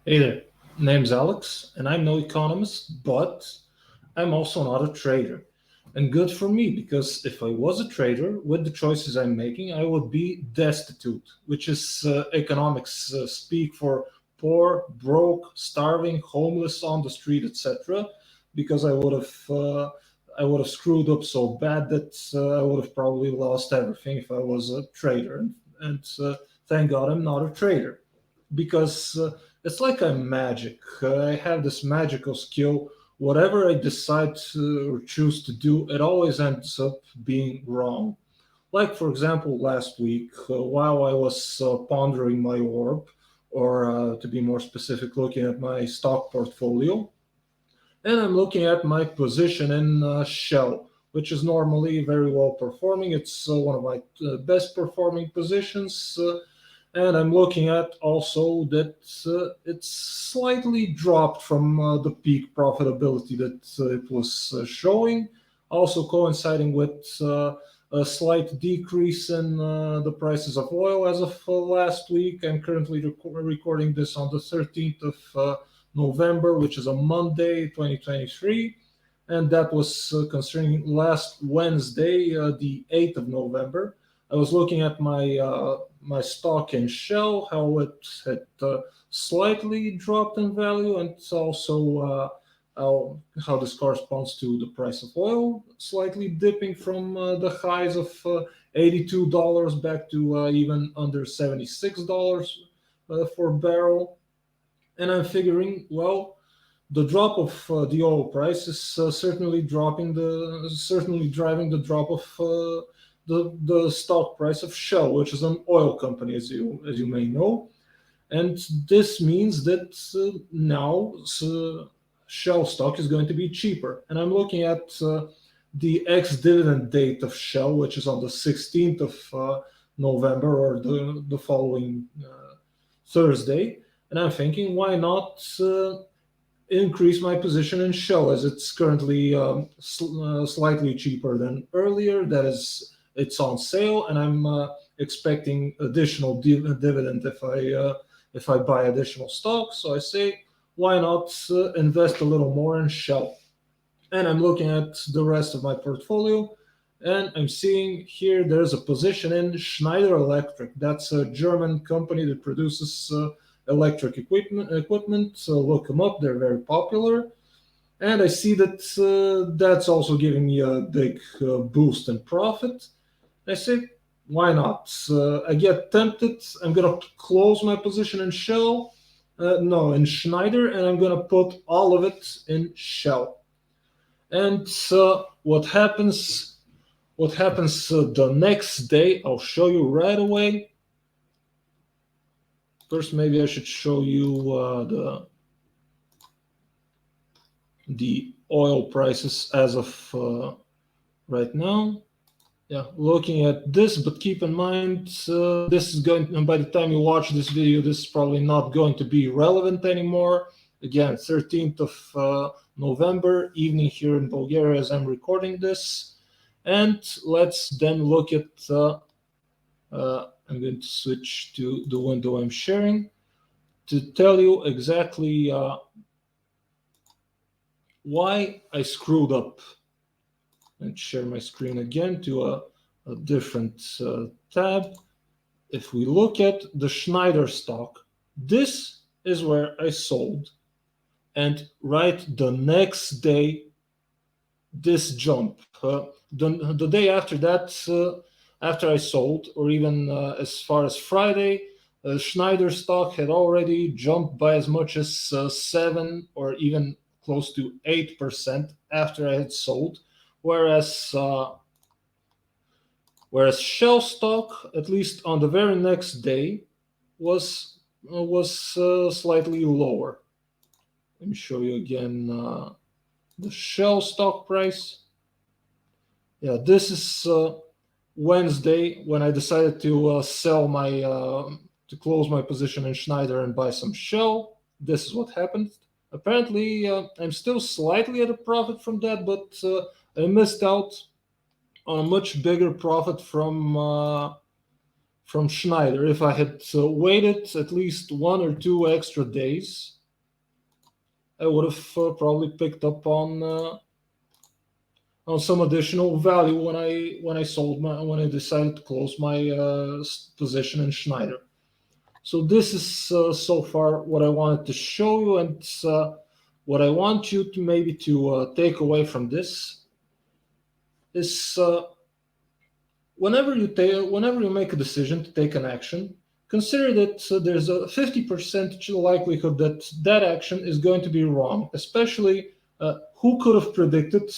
Hey there, name's Alex, and I'm no economist, but I'm also not a trader. And good for me, because if I was a trader, with the choices I'm making, I would be destitute, which is economics speak for poor, broke, starving, homeless on the street, etc. Because I would have screwed up so bad that I would have probably lost everything if I was a trader. And thank God I'm not a trader because it's like I'm magic. I have this magical skill. Whatever I decide to or choose to do, it always ends up being wrong. Like, for example, last week, while I was pondering my orb, or to be more specific, looking at my stock portfolio, and I'm looking at my position in Shell, which is normally very well performing. It's one of my best performing positions. And I'm looking at also that it's slightly dropped from the peak profitability that it was showing, also coinciding with a slight decrease in the prices of oil as of last week. I'm currently recording this on the 13th of November, which is a Monday, 2023. And that was concerning last Wednesday, the 8th of November. I was looking at my stock in Shell, how it had slightly dropped in value, and also how this corresponds to the price of oil, slightly dipping from the highs of $82 back to even under $76 for a barrel. And I'm figuring, well, the drop of the oil price is certainly driving the drop of the stock price of Shell, which is an oil company, as you may know. And this means that now Shell stock is going to be cheaper. And I'm looking at the ex-dividend date of Shell, which is on the 16th of November, or the following Thursday. And I'm thinking, why not increase my position in Shell, as it's currently slightly cheaper than earlier. That is, it's on sale, and I'm expecting additional dividend if I buy additional stock. So I say, why not invest a little more in Shell? And I'm looking at the rest of my portfolio, and I'm seeing here there's a position in Schneider Electric. That's a German company that produces electric equipment. So look them up; they're very popular. And I see that that's also giving me a big boost in profit. I say, why not? I get tempted. I'm gonna close my position in Shell. No, in Schneider, and I'm gonna put all of it in Shell. And what happens? What happens the next day? I'll show you right away. First, maybe I should show you the oil prices as of right now. Yeah, looking at this, but keep in mind this is going. And by the time you watch this video, this is probably not going to be relevant anymore. Again, 13th of November evening here in Bulgaria as I'm recording this. And let's then look at. I'm going to switch to the window I'm sharing to tell you exactly why I screwed up. And share my screen again to a different tab. If we look at the Schneider stock, this is where I sold. And right the next day, this jump. The day after that, after I sold, or even as far as Friday, Schneider stock had already jumped by as much as 7 or even close to 8% after I had sold. Whereas whereas Shell stock, at least on the very next day, was slightly lower. Let me show you again the Shell stock price. Yeah, this is Wednesday when I decided to sell my to close my position in Schneider and buy some Shell. This is what happened. Apparently, I'm still slightly at a profit from that, but I missed out on a much bigger profit from from Schneider. If I had waited at least 1 or 2 extra days, I would have probably picked up on some additional value when I decided to close my position in Schneider. So this is so far what I wanted to show you, and what I want you to maybe to take away from this is whenever you make a decision to take an action, consider that there's a 50% likelihood that that action is going to be wrong. Especially, who could have predicted?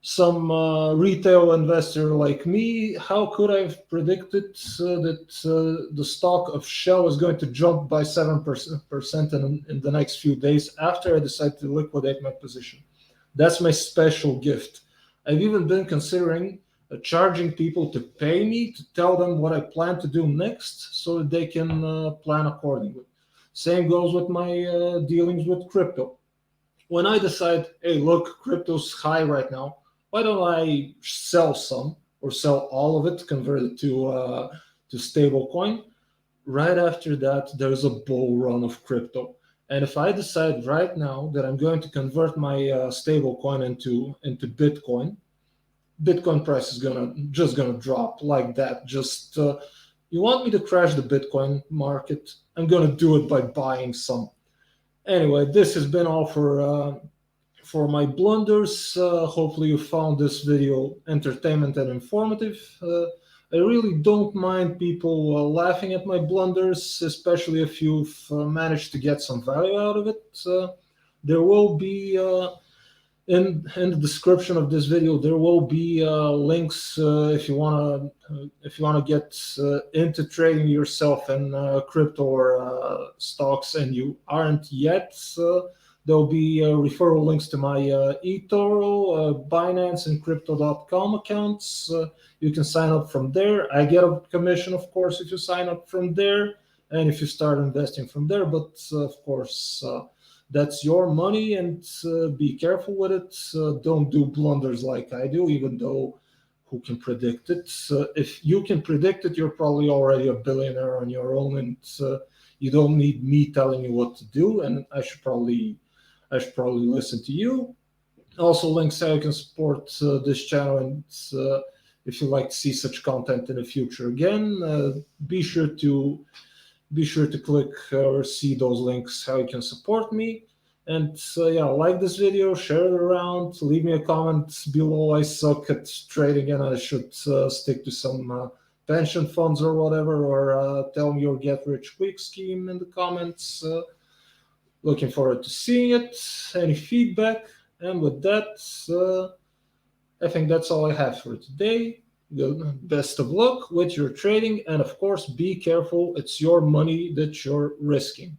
Some retail investor like me, how could I have predicted that the stock of Shell is going to jump by 7% in the next few days after I decide to liquidate my position? That's my special gift. I've even been considering charging people to pay me to tell them what I plan to do next so that they can plan accordingly. Same goes with my dealings with crypto. When I decide, hey, look, crypto's high right now, why don't I sell some or sell all of it, convert it to stable coin? Right after that, there's a bull run of crypto. And if I decide right now that I'm going to convert my stable coin into Bitcoin, Bitcoin price is just gonna drop like that. Just you want me to crash the Bitcoin market? I'm gonna do it by buying some. Anyway, this has been all for my blunders. Hopefully you found this video entertainment and informative. I really don't mind people laughing at my blunders, especially if you've managed to get some value out of it. There will be in the description of this video, there will be links if you wanna get into trading yourself in crypto or stocks and you aren't yet. There'll be referral links to my eToro, Binance, and Crypto.com accounts. You can sign up from there. I get a commission, of course, if you sign up from there and if you start investing from there. But of course, that's your money, and be careful with it. Don't do blunders like I do, even though who can predict it? If you can predict it, you're probably already a billionaire on your own, and you don't need me telling you what to do. And I should probably listen to you. Also, links how you can support this channel, and if you'd like to see such content in the future again, be sure to click or see those links how you can support me. And yeah, like this video, share it around, leave me a comment below. I suck at trading and I should stick to some pension funds or whatever, or tell me your get rich quick scheme in the comments. Looking forward to seeing it. Any feedback? And with that, I think that's all I have for today. Best of luck with your trading, and of course, be careful. It's your money that you're risking.